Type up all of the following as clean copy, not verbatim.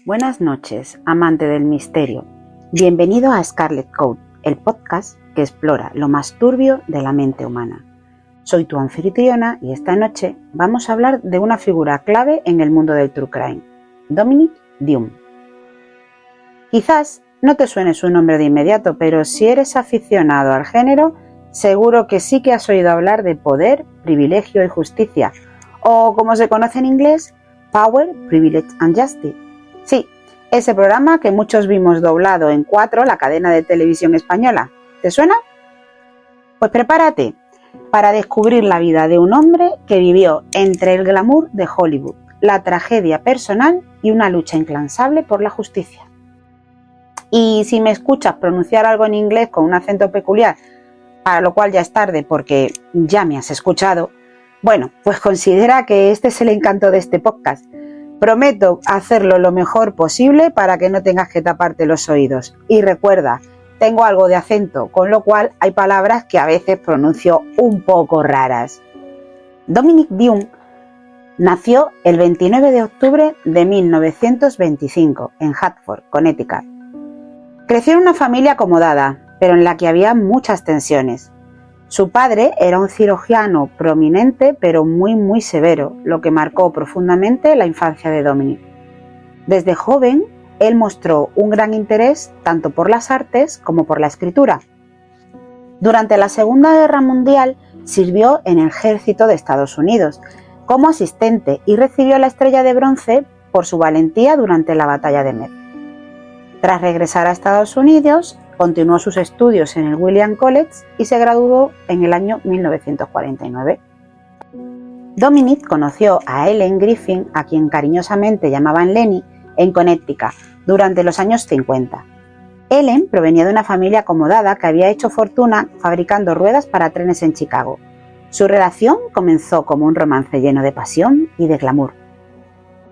Buenas noches, amante del misterio. Bienvenido a Scarlet Code, el podcast que explora lo más turbio de la mente humana. Soy tu anfitriona y esta noche vamos a hablar de una figura clave en el mundo del true crime, Dominic Dunne. Quizás no te suene su nombre de inmediato, pero si eres aficionado al género, seguro que sí que has oído hablar de poder, privilegio y justicia, o como se conoce en inglés, Power, Privilege and Justice. Sí, ese programa que muchos vimos doblado en 4, la cadena de televisión española. ¿Te suena? Pues prepárate para descubrir la vida de un hombre que vivió entre el glamour de Hollywood, la tragedia personal y una lucha incansable por la justicia. Y si me escuchas pronunciar algo en inglés con un acento peculiar, para lo cual ya es tarde porque ya me has escuchado, bueno, pues considera que este es el encanto de este podcast. Prometo hacerlo lo mejor posible para que no tengas que taparte los oídos. Y recuerda, tengo algo de acento, con lo cual hay palabras que a veces pronuncio un poco raras. Dominic Dunne nació el 29 de octubre de 1925 en Hartford, Connecticut. Creció en una familia acomodada, pero en la que había muchas tensiones. Su padre era un cirujano prominente, pero muy severo, lo que marcó profundamente la infancia de Dominic. Desde joven, él mostró un gran interés tanto por las artes como por la escritura. Durante la Segunda Guerra Mundial sirvió en el ejército de Estados Unidos como asistente y recibió la Estrella de Bronce por su valentía durante la Batalla de Meade. Tras regresar a Estados Unidos, continuó sus estudios en el Williams College y se graduó en el año 1949. Dominic conoció a Ellen Griffin, a quien cariñosamente llamaban Lenny, en Connecticut durante los años 50. Ellen provenía de una familia acomodada que había hecho fortuna fabricando ruedas para trenes en Chicago. Su relación comenzó como un romance lleno de pasión y de glamour.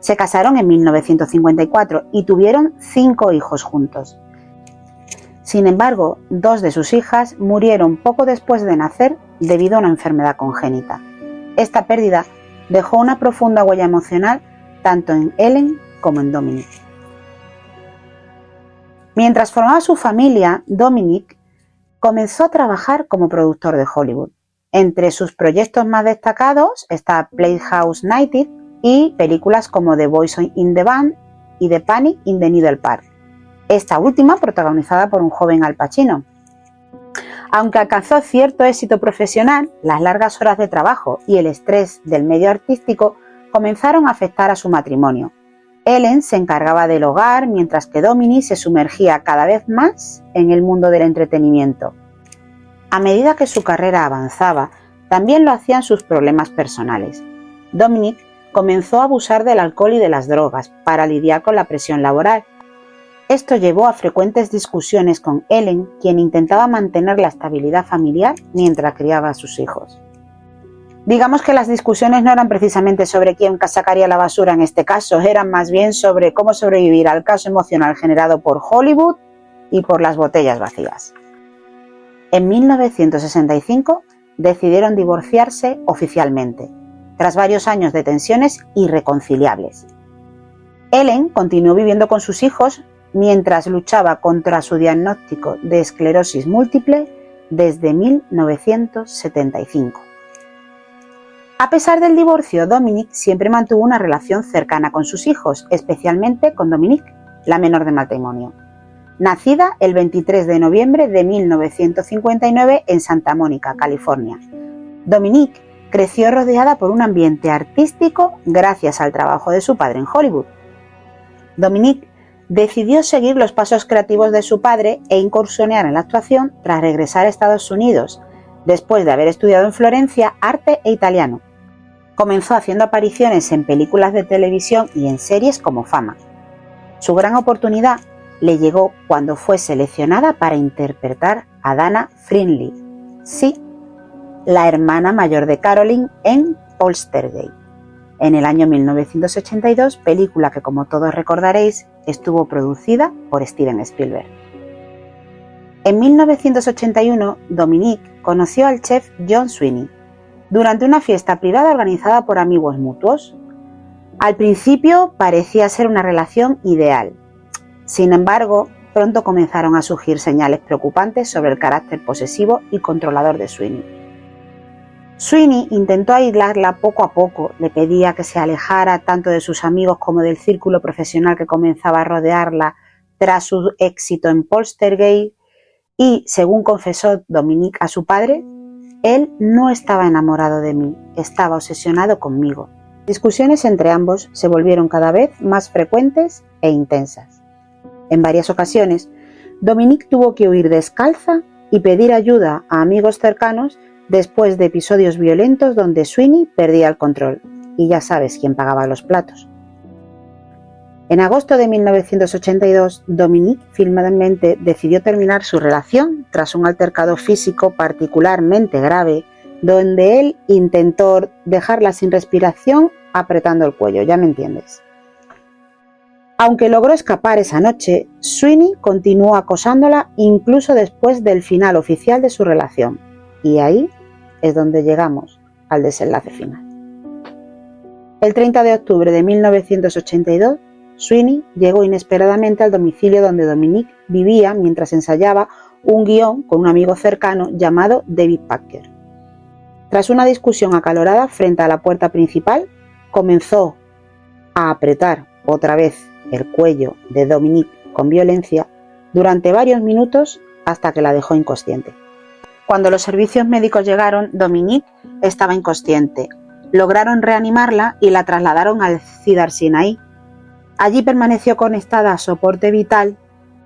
Se casaron en 1954 y tuvieron 5 hijos juntos. Sin embargo, 2 de sus hijas murieron poco después de nacer debido a una enfermedad congénita. Esta pérdida dejó una profunda huella emocional tanto en Ellen como en Dominic. Mientras formaba su familia, Dominic comenzó a trabajar como productor de Hollywood. Entre sus proyectos más destacados está Playhouse United y películas como The Boys in the Band y The Panic in the Needle Park. Esta última protagonizada por un joven Al Pacino. Aunque alcanzó cierto éxito profesional, las largas horas de trabajo y el estrés del medio artístico comenzaron a afectar a su matrimonio. Ellen se encargaba del hogar, mientras que Dominic se sumergía cada vez más en el mundo del entretenimiento. A medida que su carrera avanzaba, también lo hacían sus problemas personales. Dominic comenzó a abusar del alcohol y de las drogas para lidiar con la presión laboral. Esto llevó a frecuentes discusiones con Ellen, quien intentaba mantener la estabilidad familiar mientras criaba a sus hijos. Digamos que las discusiones no eran precisamente sobre quién sacaría la basura en este caso, eran más bien sobre cómo sobrevivir al caos emocional generado por Hollywood y por las botellas vacías. En 1965 decidieron divorciarse oficialmente, tras varios años de tensiones irreconciliables. Ellen continuó viviendo con sus hijos mientras luchaba contra su diagnóstico de esclerosis múltiple desde 1975. A pesar del divorcio, Dominic siempre mantuvo una relación cercana con sus hijos, especialmente con Dominique, la menor de matrimonio. Nacida el 23 de noviembre de 1959 en Santa Mónica, California. Dominique creció rodeada por un ambiente artístico gracias al trabajo de su padre en Hollywood. Dominic decidió seguir los pasos creativos de su padre e incursionar en la actuación tras regresar a Estados Unidos, después de haber estudiado en Florencia arte e italiano. Comenzó haciendo apariciones en películas de televisión y en series como Fama. Su gran oportunidad le llegó cuando fue seleccionada para interpretar a Dana Findlay, sí, la hermana mayor de Caroline en Poltergeist, en el año 1982, película que, como todos recordaréis, estuvo producida por Steven Spielberg. En 1981, Dominic conoció al chef John Sweeney durante una fiesta privada organizada por amigos mutuos. Al principio parecía ser una relación ideal. Sin embargo, pronto comenzaron a surgir señales preocupantes sobre el carácter posesivo y controlador de Sweeney. Sweeney intentó aislarla poco a poco, le pedía que se alejara tanto de sus amigos como del círculo profesional que comenzaba a rodearla tras su éxito en Poltergeist y, según confesó Dominic a su padre, él no estaba enamorado de mí, estaba obsesionado conmigo. Discusiones entre ambos se volvieron cada vez más frecuentes e intensas. En varias ocasiones, Dominic tuvo que huir descalza y pedir ayuda a amigos cercanos después de episodios violentos donde Sweeney perdía el control, y ya sabes quién pagaba los platos. En agosto de 1982, Dominic finalmente decidió terminar su relación tras un altercado físico particularmente grave, donde él intentó dejarla sin respiración apretando el cuello, ya me entiendes. Aunque logró escapar esa noche, Sweeney continuó acosándola incluso después del final oficial de su relación. Y ahí es donde llegamos al desenlace final. El 30 de octubre de 1982, Sweeney llegó inesperadamente al domicilio donde Dominic vivía mientras ensayaba un guión con un amigo cercano llamado David Packer. Tras una discusión acalorada frente a la puerta principal, comenzó a apretar otra vez el cuello de Dominic con violencia durante varios minutos hasta que la dejó inconsciente. Cuando los servicios médicos llegaron, Dominic estaba inconsciente. Lograron reanimarla y la trasladaron al Cedar Sinai. Allí permaneció conectada a soporte vital,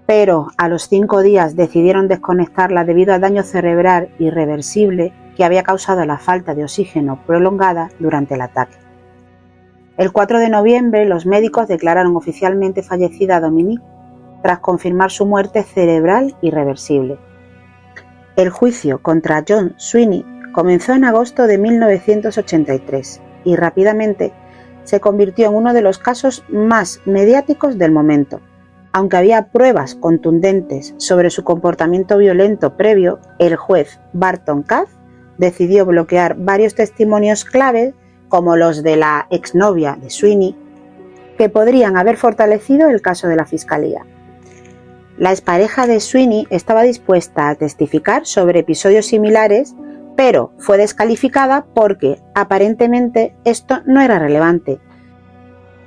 pero a los 5 días decidieron desconectarla debido al daño cerebral irreversible que había causado la falta de oxígeno prolongada durante el ataque. El 4 de noviembre, los médicos declararon oficialmente fallecida a Dominic tras confirmar su muerte cerebral irreversible. El juicio contra John Sweeney comenzó en agosto de 1983 y rápidamente se convirtió en uno de los casos más mediáticos del momento. Aunque había pruebas contundentes sobre su comportamiento violento previo, el juez Barton Katz decidió bloquear varios testimonios clave, como los de la exnovia de Sweeney, que podrían haber fortalecido el caso de la fiscalía. La expareja de Sweeney estaba dispuesta a testificar sobre episodios similares, pero fue descalificada porque aparentemente esto no era relevante.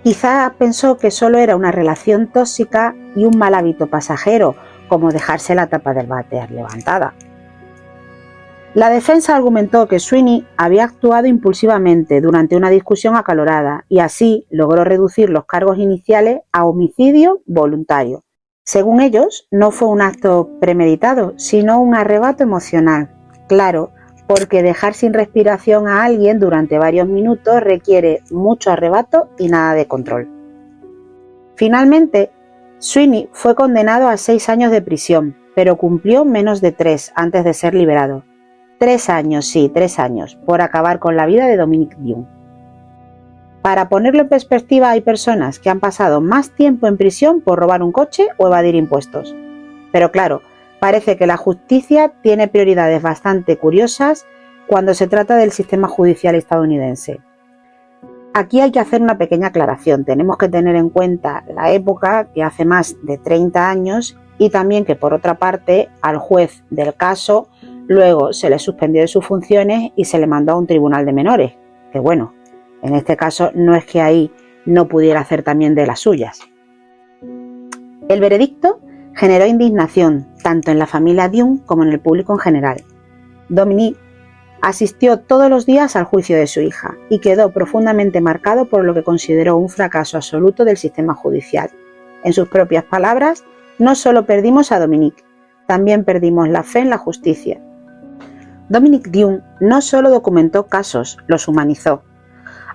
Quizá pensó que solo era una relación tóxica y un mal hábito pasajero, como dejarse la tapa del váter levantada. La defensa argumentó que Sweeney había actuado impulsivamente durante una discusión acalorada y así logró reducir los cargos iniciales a homicidio voluntario. Según ellos, no fue un acto premeditado, sino un arrebato emocional. Claro, porque dejar sin respiración a alguien durante varios minutos requiere mucho arrebato y nada de control. Finalmente, Sweeney fue condenado a 6 años de prisión, pero cumplió menos de 3 antes de ser liberado. 3 años, sí, 3 años, por acabar con la vida de Dominic Dunne. Para ponerlo en perspectiva, hay personas que han pasado más tiempo en prisión por robar un coche o evadir impuestos. Pero claro, parece que la justicia tiene prioridades bastante curiosas cuando se trata del sistema judicial estadounidense. Aquí hay que hacer una pequeña aclaración. Tenemos que tener en cuenta la época, que hace más de 30 años, y también que por otra parte al juez del caso luego se le suspendió de sus funciones y se le mandó a un tribunal de menores, que bueno, en este caso no es que ahí no pudiera hacer también de las suyas. El veredicto generó indignación tanto en la familia Dunne como en el público en general. Dominic asistió todos los días al juicio de su hija y quedó profundamente marcado por lo que consideró un fracaso absoluto del sistema judicial. En sus propias palabras, no solo perdimos a Dominic, también perdimos la fe en la justicia. Dominic Dunne no solo documentó casos, los humanizó.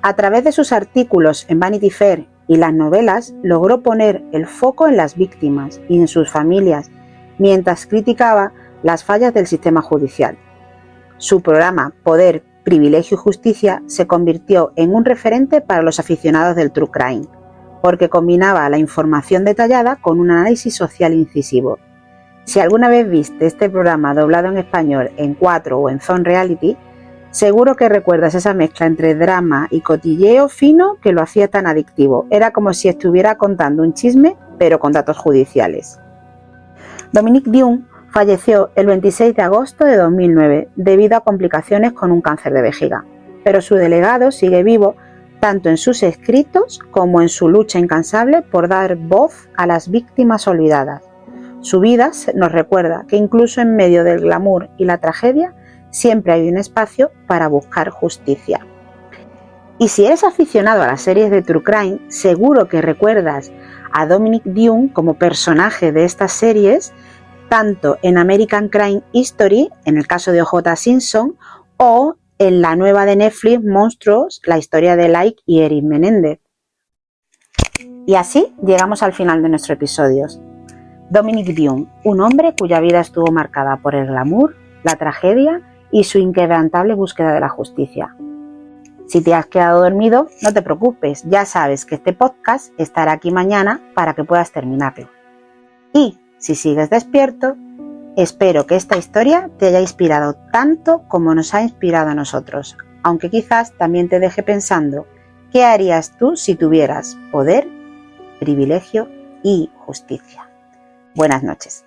A través de sus artículos en Vanity Fair y las novelas, logró poner el foco en las víctimas y en sus familias, mientras criticaba las fallas del sistema judicial. Su programa Poder, Privilegio y Justicia se convirtió en un referente para los aficionados del True Crime, porque combinaba la información detallada con un análisis social incisivo. Si alguna vez viste este programa doblado en español en 4 o en Zone Reality, Seguro que recuerdas esa mezcla entre drama y cotilleo fino que lo hacía tan adictivo. Era como si estuviera contando un chisme, pero con datos judiciales. Dominique Dionne falleció el 26 de agosto de 2009 debido a complicaciones con un cáncer de vejiga, pero su legado sigue vivo tanto en sus escritos como en su lucha incansable por dar voz a las víctimas olvidadas. Su vida nos recuerda que incluso en medio del glamour y la tragedia siempre hay un espacio para buscar justicia. Y si eres aficionado a las series de True Crime, seguro que recuerdas a Dominique Dionne como personaje de estas series, tanto en American Crime History, en el caso de O.J. Simpson, o en la nueva de Netflix, Monstruos, la historia de Lyle y Eric Menéndez. Y así llegamos al final de nuestro episodio. Dominique Dionne, un hombre cuya vida estuvo marcada por el glamour, la tragedia y su inquebrantable búsqueda de la justicia. Si te has quedado dormido, no te preocupes, ya sabes que este podcast estará aquí mañana para que puedas terminarlo. Y si sigues despierto, espero que esta historia te haya inspirado tanto como nos ha inspirado a nosotros, aunque quizás también te deje pensando qué harías tú si tuvieras poder, privilegio y justicia. Buenas noches.